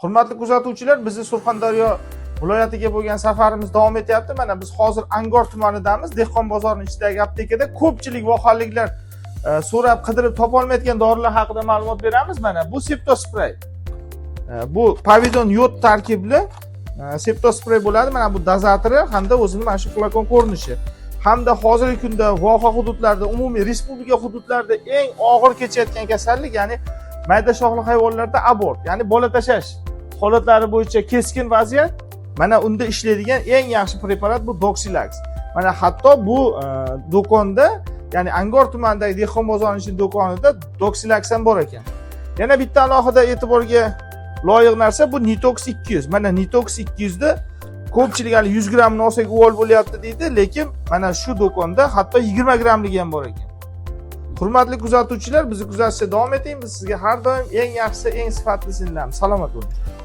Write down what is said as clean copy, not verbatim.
Hurmatli kuzatuvchilar, bizni Surxondaryo viloyatiga bo'lgan safarimiz davom etyapti. Mana biz hozir Angor tumanidamiz. Dehqon bozorining ichidagi aptekada ko'pchilik vohaliklar so'rab qidirib topolmayotgan dorilar haqida ma'lumot beramiz. Mana bu Septospray. Bu Pavidon yod tarkibli Septospray bo'ladi. Mana bu dozatori hamda o'zining mana shu flakon ko'rinishi. Hamda hozirgi kunda voha hududlarda, umumiy respublika hududlarida eng og'ir kechayotgan kasallik, ya'ni mayda shoxli hayvonlarda abort, ya'ni bola tashash holatlari bo'yicha keskin vaziyat. Mana unda ishlaydigan eng yaxshi preparat bu Doxilax. Mana hatto bu do'konda, ya'ni Angor tumanidagi dehqon bozorining do'konida Doxilax ham bor ekan. Yana bitta alohida e'tiborga loyiq narsa bu Nitox 200. Mana Nitox 200 da ko'pchilik hali 100 grammni olsak uvol bo'lyapti deydi, lekin mana shu do'konda hatto 20 grammligi ham bor ekan. Hurmatli kuzatuvchilar, bizni kuzatishda davom eting. Biz sizga har doim eng yaxshi, eng sifatlisini beramiz. Salomat bo'ling.